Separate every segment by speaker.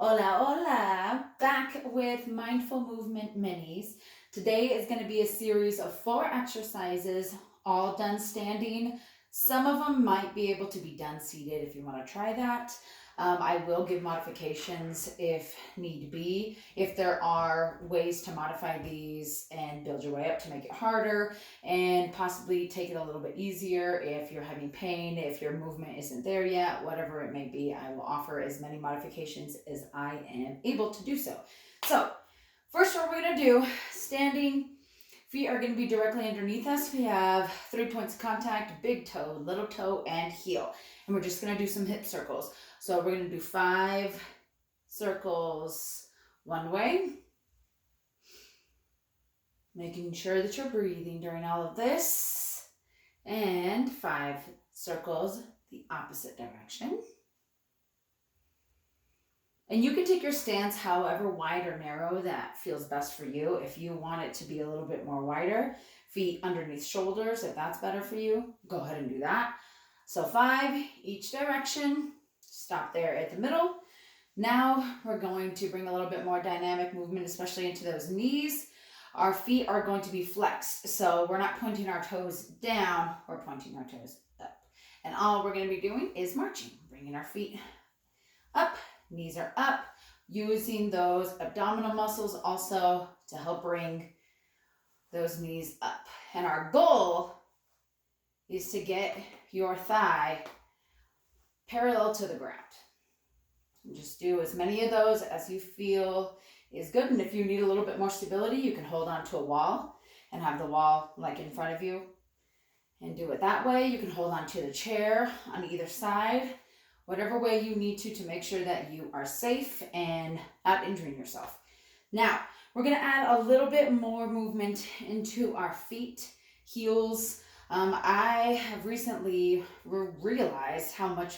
Speaker 1: Hola, hola! Back with Mindful Movement Minis. Today is going to be a series of 4 exercises, all done standing. Some of them might be able to be done seated if you want to try that. I will give modifications if need be. If there are ways to modify these and build your way up to make it harder and possibly take it a little bit easier if you're having pain, if your movement isn't there yet, whatever it may be, I will offer as many modifications as I am able to do so. So, first what we're going to do, standing, feet are going to be directly underneath us. We have 3 points of contact, big toe, little toe, and heel. And we're just going to do some hip circles. So we're going to do 5 circles one way. Making sure that you're breathing during all of this. And 5 circles the opposite direction. And you can take your stance however wide or narrow that feels best for you. If you want it to be a little bit more wider, feet underneath shoulders, if that's better for you, go ahead and do that. So 5 each direction. Stop there at the middle. Now we're going to bring a little bit more dynamic movement, especially into those knees. Our feet are going to be flexed. So we're not pointing our toes down, we're pointing our toes up. And all we're going to be doing is marching, bringing our feet up. Knees are up, using those abdominal muscles also to help bring those knees up. And our goal is to get your thigh parallel to the ground. Just do as many of those as you feel is good. And if you need a little bit more stability, you can hold on to a wall and have the wall like in front of you and do it that way. You can hold on to the chair on either side. Whatever way you need to make sure that you are safe and not injuring yourself. Now, we're going to add a little bit more movement into our feet, heels. I have recently realized how much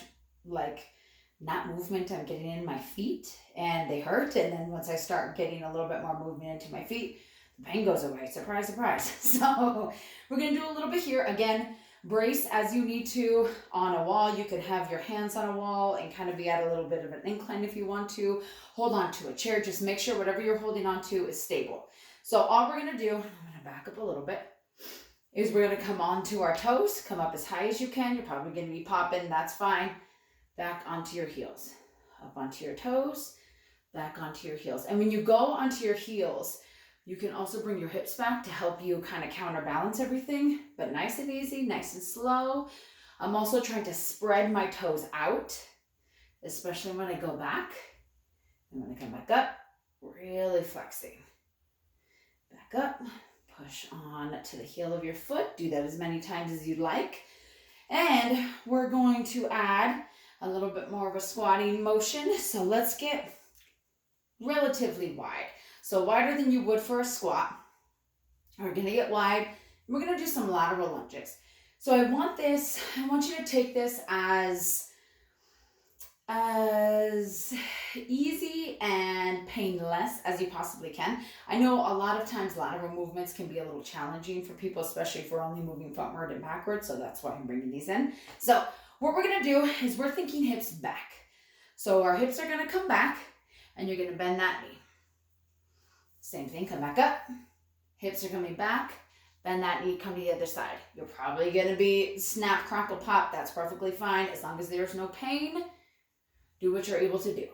Speaker 1: not movement I'm getting in my feet, and they hurt. And then once I start getting a little bit more movement into my feet, the pain goes away. Surprise, surprise. So we're going to do a little bit here. Again, brace as you need to on a wall. You can have your hands on a wall and kind of be at a little bit of an incline if you want to. Hold on to a chair. Just make sure whatever you're holding on to is stable. So all we're going to do, I'm going to back up a little bit, is we're going to come onto our toes. Come up as high as you can. You're probably going to be popping. That's fine. Back onto your heels. Up onto your toes. Back onto your heels. And when you go onto your heels, you can also bring your hips back to help you kind of counterbalance everything, but nice and easy, nice and slow. I'm also trying to spread my toes out, especially when I go back. And when I come back up, really flexing. Back up, push on to the heel of your foot. Do that as many times as you'd like. And we're going to add a little bit more of a squatting motion. So let's get relatively wide. So wider than you would for a squat. We're going to get wide. We're going to do some lateral lunges. So I want you to take this as easy and painless as you possibly can. I know a lot of times lateral movements can be a little challenging for people, especially if we're only moving frontward and backwards. So that's why I'm bringing these in. So what we're going to do is we're thinking hips back. So our hips are going to come back and you're going to bend that knee. Same thing, come back up. Hips are coming back. Bend that knee, come to the other side. You're probably going to be snap, crackle, pop. That's perfectly fine. As long as there's no pain, do what you're able to do.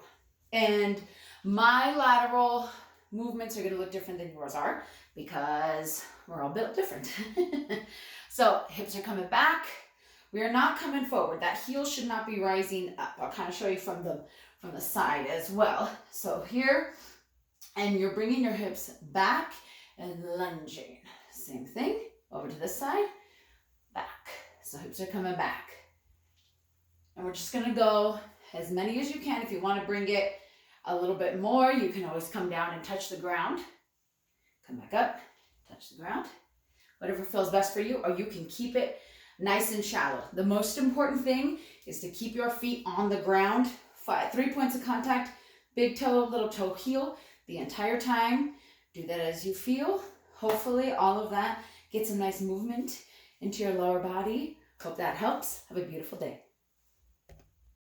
Speaker 1: And my lateral movements are going to look different than yours are because we're all built different. So hips are coming back. We are not coming forward. That heel should not be rising up. I'll kind of show you from the side as well. So here, and you're bringing your hips back and lunging. Same thing, over to this side, back. So hips are coming back. And we're just gonna go as many as you can. If you wanna bring it a little bit more, you can always come down and touch the ground. Come back up, touch the ground. Whatever feels best for you, or you can keep it nice and shallow. The most important thing is to keep your feet on the ground. 3 points of contact, big toe, little toe, heel. The entire time. Do that as you feel. Hopefully all of that gets some nice movement into your lower body. Hope that helps. Have a beautiful day.